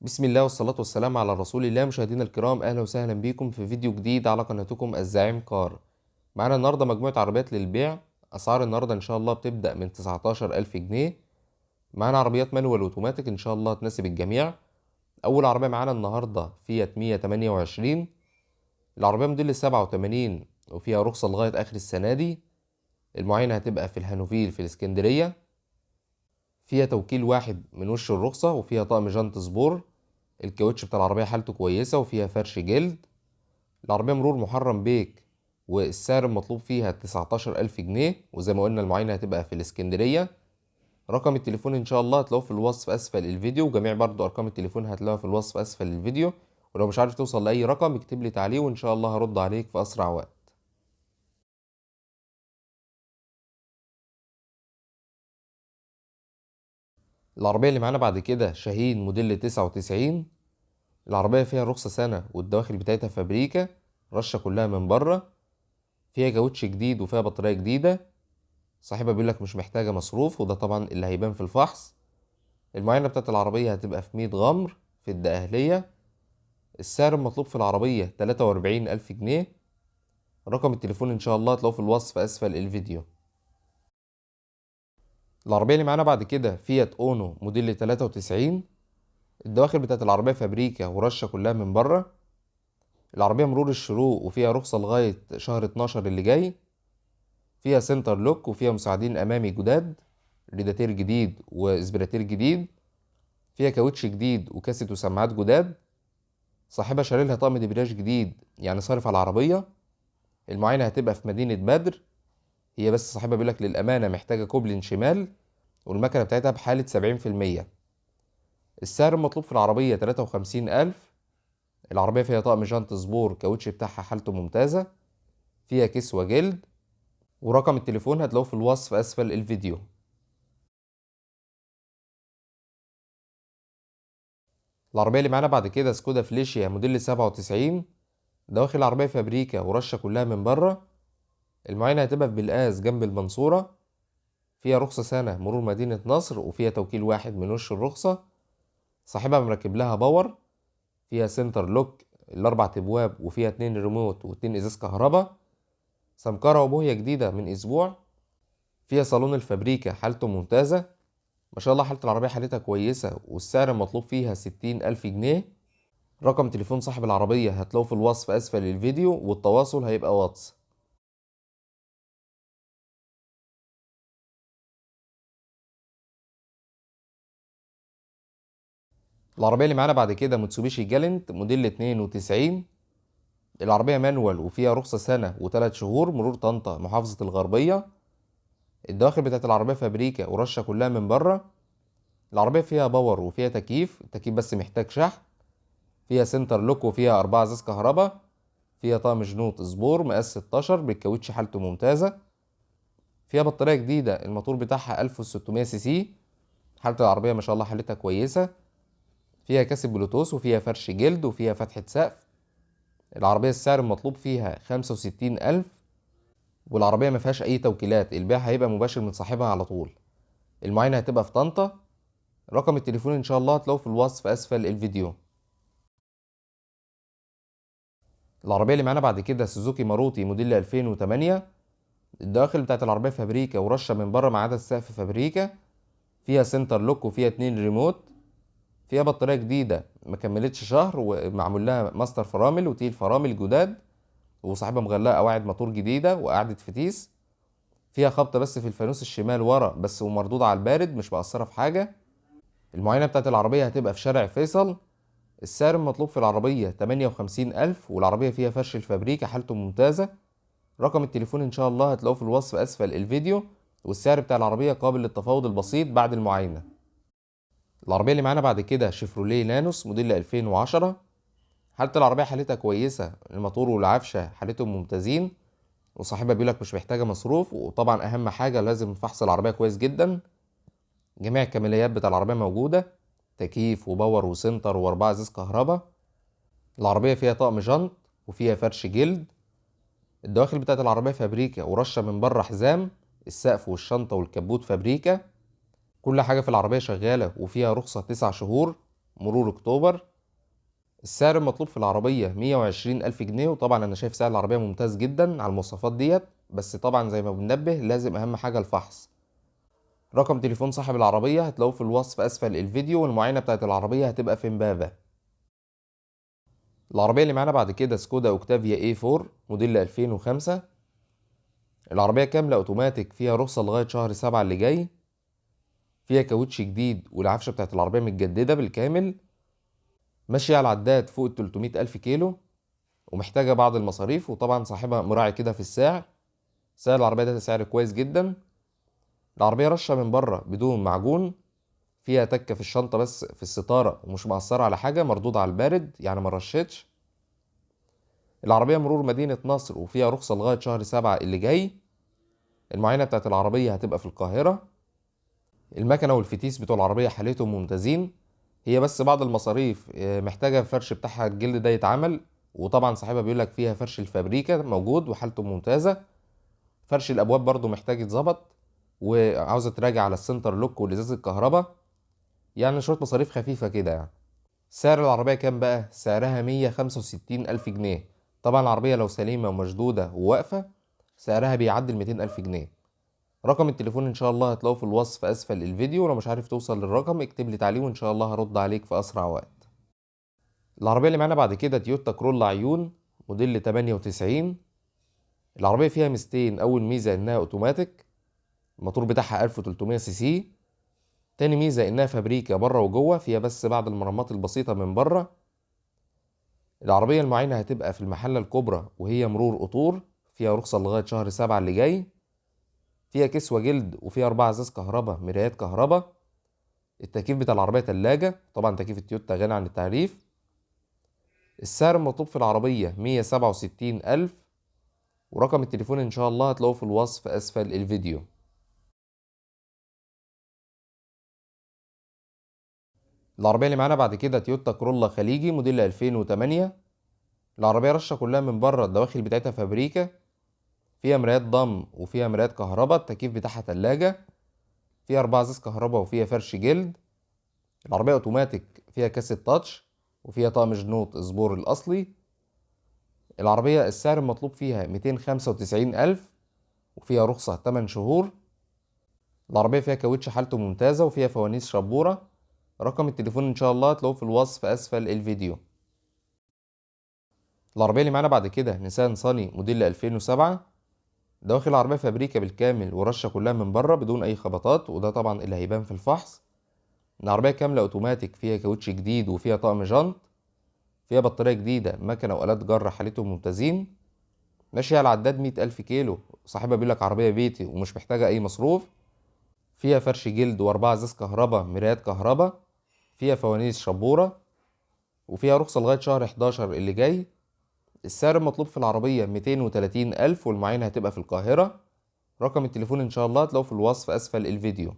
بسم الله والصلاة والسلام على رسول الله. مشاهدينا الكرام، أهلا وسهلا بكم في فيديو جديد على قناتكم الزعيم كار. معانا النهاردة مجموعة عربيات للبيع. أسعار النهاردة إن شاء الله بتبدأ من 19,000 جنيه. معانا عربيات مانوال أوتوماتيك إن شاء الله تناسب الجميع. أول عربية معانا النهاردة فيات 128. العربية موديل 87 وفيها رخصة لغاية آخر السنة دي. المعاينة هتبقى في الهانوفيل في الإسكندرية. فيها توكيل واحد من وش الرخصة وفيها طقم جنط سبور. الكاوتش بتاع العربية حالته كويسة وفيها فرش جلد. العربية مرور محرم بيك، والسعر المطلوب فيها 19,000 جنيه، وزي ما قلنا المعاينة هتبقى في الإسكندرية. رقم التليفون إن شاء الله هتلاقوه في الوصف أسفل الفيديو، وجميع برضو أرقام التليفون هتلاقوها في الوصف أسفل الفيديو. ولو مش عارف توصل لأي رقم اكتب لي تعليق وإن شاء الله هرد عليك في أسرع وقت. العربية اللي معانا بعد كده شاهين موديل 99. العربية فيها رخصة سنة والدواخل بتاعتها فابريكا، رشة كلها من بره. فيها كاوتش جديد وفيها بطارية جديدة. صاحبها بيقولك مش محتاجة مصروف، وده طبعا اللي هيبان في الفحص. المعاينة بتاعت العربية هتبقى في 100 غمر في الدقهلية. السعر المطلوب في العربية 43,000 جنيه. رقم التليفون إن شاء الله هتلاقوه في الوصف أسفل الفيديو. العربية اللي معانا بعد كده فيات أونو موديل 93. الدواخل بتاعت العربية فابريكا ورشة كلها من بره. العربية مرور الشروق وفيها رخصة لغاية شهر 12 اللي جاي. فيها سنتر لوك وفيها مساعدين أمامي جداد، ريداتير جديد وإسبراتير جديد. فيها كاوتش جديد وكاسة وسماعات جداد. صاحبها شاري لها طقم دبرياج جديد، يعني صارف على العربية. المعاينة هتبقى في مدينة بدر. هي بس صاحبها بيقولك للأمانة محتاجة كوبلين شمال، والمكنة بتاعتها بحالة 70%. السعر المطلوب في العربية 53,000. العربية فيها طقم جانت سبور، كاوتش بتاعها حالته ممتازة. فيها كسوة جلد. ورقم التليفون هتلاقوه في الوصف أسفل الفيديو. العربية اللي معانا بعد كده سكودا فليشيا موديل 97. دواخل العربية فابريكا ورشة كلها من بره. المعاينة هتبقى في بالقاس جنب المنصورة. فيها رخصة سنة مرور مدينة نصر وفيها توكيل واحد من وش الرخصة. صاحبها مركب لها باور. فيها سنتر لوك الأربع أبواب وفيها 2 ريموت و2 إزاز كهرباء. سمكرة وبوهية جديدة من أسبوع. فيها صالون الفابريكا حالته ممتازة. ما شاء الله حالة العربية حالتها كويسة، والسعر المطلوب فيها 60,000 جنيه. رقم تليفون صاحب العربية هتلاقوه في الوصف أسفل الفيديو، والتواصل هيبقى واتس. العربية اللي معانا بعد كده موتسوبيشي جالنت موديل 92. العربية مانوال وفيها رخصة سنة و3 شهور، مرور طنطا محافظة الغربية. الدواخل بتاعت العربية فابريكا ورشة كلها من بره. العربية فيها باور وفيها تكييف، التكييف بس محتاج شحن. فيها سنتر لوك وفيها 4 ازاز كهرباء. فيها طقم جنوط سبور مقاس 16 بالكاوتش حالته ممتازة. فيها بطارية جديدة، الموتور بتاعها 1600 سي سي. حالة العربية ما شاء الله حالتها كويسة. فيها كاسة بلوتوث وفيها فرش جلد وفيها فتحة سقف. العربية السعر المطلوب فيها 65,000. والعربية ما فيهاش أي توكيلات، البيع هيبقى مباشر من صاحبها على طول. المعاينة هتبقى في طنطا. رقم التليفون إن شاء الله هتلاقوه في الوصف أسفل الفيديو. العربية اللي معانا بعد كده سوزوكي ماروتي موديل 2008. الدواخل بتاعت العربية فابريكا ورشة من بره ما عدا السقف فابريكا. فيها سنتر لوك وفيها 2 ريموت. فيها بطارية جديدة ما كملتش شهر، ومعمول لها ماستر فرامل وتيل فرامل جداد. وصاحبها مغلقة قواعد موتور جديدة وقاعدة فتيس. فيها خبطة بس في الفانوس الشمال ورا بس، ومردودة على البارد مش مأثرة في حاجة. المعاينة بتاعت العربية هتبقى في شارع فيصل. السعر المطلوب في العربية 58,000، والعربية فيها فرش الفابريكا حالته ممتازة. رقم التليفون إن شاء الله هتلاقوه في الوصف أسفل الفيديو. والسعر بتاع العربية قابل للتفاوض البسيط بعد المعاينة. العربية اللي معانا بعد كده شيفروليه لانوس موديل 2010. حالة العربية حالتها كويسة، الموتور والعفشة حالتهم ممتازين. وصاحبها بيقولك مش محتاجة مصروف، وطبعا أهم حاجة لازم فحص العربية كويس جدا. جميع الكماليات بتاع العربية موجودة، تكييف وباور وسنتر وأربعة ازاز كهرباء. العربية فيها طقم جنط وفيها فرش جلد. الدواخل بتاعت العربية فابريكا ورشة من بره حزام. السقف والشنطة والكبوت فابريكا. كل حاجة في العربية شغالة وفيها رخصة 9 شهور. مرور اكتوبر. السعر المطلوب في العربية 120,000 جنيه، وطبعا انا شايف سعر العربية ممتاز جدا على المواصفات ديت، بس طبعا زي ما بننبه لازم اهم حاجة الفحص. رقم تليفون صاحب العربية هتلاقوه في الوصف اسفل الفيديو، والمعاينة بتاعت العربية هتبقى في امبابة. العربية اللي معانا بعد كده سكودا اوكتافيا اي 4 موديل 2005. العربية كاملة اوتوماتيك، فيها رخصة لغاية شهر 7 اللي جاي، فيها كاوتش جديد، والعفشة بتاعت العربية متجددة بالكامل، ماشية على العداد فوق ال 300 ألف كيلو، ومحتاجة بعض المصاريف، وطبعا صاحبها مراعي كده في السعر. سعر العربية ده سعر كويس جدا. العربية رشة من بره بدون معجون، فيها تكة في الشنطة بس في الستارة، ومش مأثرة على حاجة، مردودة على البارد يعني ما رشتش. العربية مرور مدينة نصر، وفيها رخصة لغاية شهر 7 اللي جاي. المعاينة بتاعت العربية هتبقى في القاهرة. المكنة والفتيس بتوع العربية حالتهم ممتازين، هي بس بعض المصاريف محتاجة الفرش بتاعها الجلد ده يتعمل، وطبعا صاحبها بيقولك فيها فرش الفابريكا موجود وحالته ممتازة. فرش الأبواب برضو محتاج يتظبط، وعاوزة تراجع على السنتر لوك والإزاز الكهرباء، يعني شوية مصاريف خفيفة كده يعني. سعر العربية كام بقى؟ سعرها 165,000 جنيه. طبعا العربية لو سليمة ومشدودة وواقفة سعرها بيعدي 200,000 جنيه. رقم التليفون ان شاء الله هتلاقوه في الوصف اسفل الفيديو، ولو مش عارف توصل للرقم اكتب لي تعليق وان شاء الله هرد عليك في اسرع وقت. العربية اللي معانا بعد كده تويوتا كرولا عيون موديل 98. العربية فيها ميزتين، اول ميزة انها اوتوماتيك، الموتور بتاعها 1300 سي سي. تاني ميزة انها فابريكا بره وجوه، فيها بس بعض المرمات البسيطة من بره. العربية المعاينة هتبقى في المحلة الكبرى، وهي مرور قطور، فيها رخصة لغاية شهر 7 اللي جاي. فيها كسوة جلد، وفيها 4 ازاز كهرباء، مرايات كهرباء. التكييف بتاع العربية تلاجة، طبعا تكييف التويوتا غني عن التعريف. السعر المطلوب في العربية 167,000، ورقم التليفون إن شاء الله هتلاقوه في الوصف أسفل الفيديو. العربية اللي معانا بعد كده تويوتا كرولا خليجي موديل 2008. العربية رشة كلها من بره، الدواخل بتاعتها فابريكا، فيها مرايات ضم وفيها مرايات كهرباء، التكييف بتاعها تلاجة، فيها 4 ازاز كهرباء وفيها فرش جلد. العربية اوتوماتيك، فيها كاسة تاتش، وفيها طقم جنوط سبور الأصلي. العربية السعر المطلوب فيها 295,000، وفيها رخصة 8 شهور. العربية فيها كاوتش حالته ممتازة، وفيها فوانيس شبورة. رقم التليفون إن شاء الله هتلاقوه في الوصف أسفل الفيديو. العربية اللي معانا بعد كده نيسان صاني موديل 2007. دواخل العربية فابريكا بالكامل، ورشة كلها من بره بدون أي خبطات، وده طبعا اللي هيبان في الفحص. العربية كاملة أوتوماتيك، فيها كاوتش جديد وفيها طقم جنط، فيها بطارية جديدة، مكنة وآلات جر حالتهم ممتازين. ماشية على عداد 100,000 كيلو، صاحبها بيقولك عربية بيتي ومش محتاجة أي مصروف. فيها فرش جلد و4 ازاز كهرباء، مرايات كهرباء، فيها فوانيس شبورة، وفيها رخصة لغاية شهر 11 اللي جاي. السعر المطلوب في العربية 230,000، والمعاينة هتبقى في القاهرة. رقم التليفون إن شاء الله هتلاقوه في الوصف أسفل الفيديو.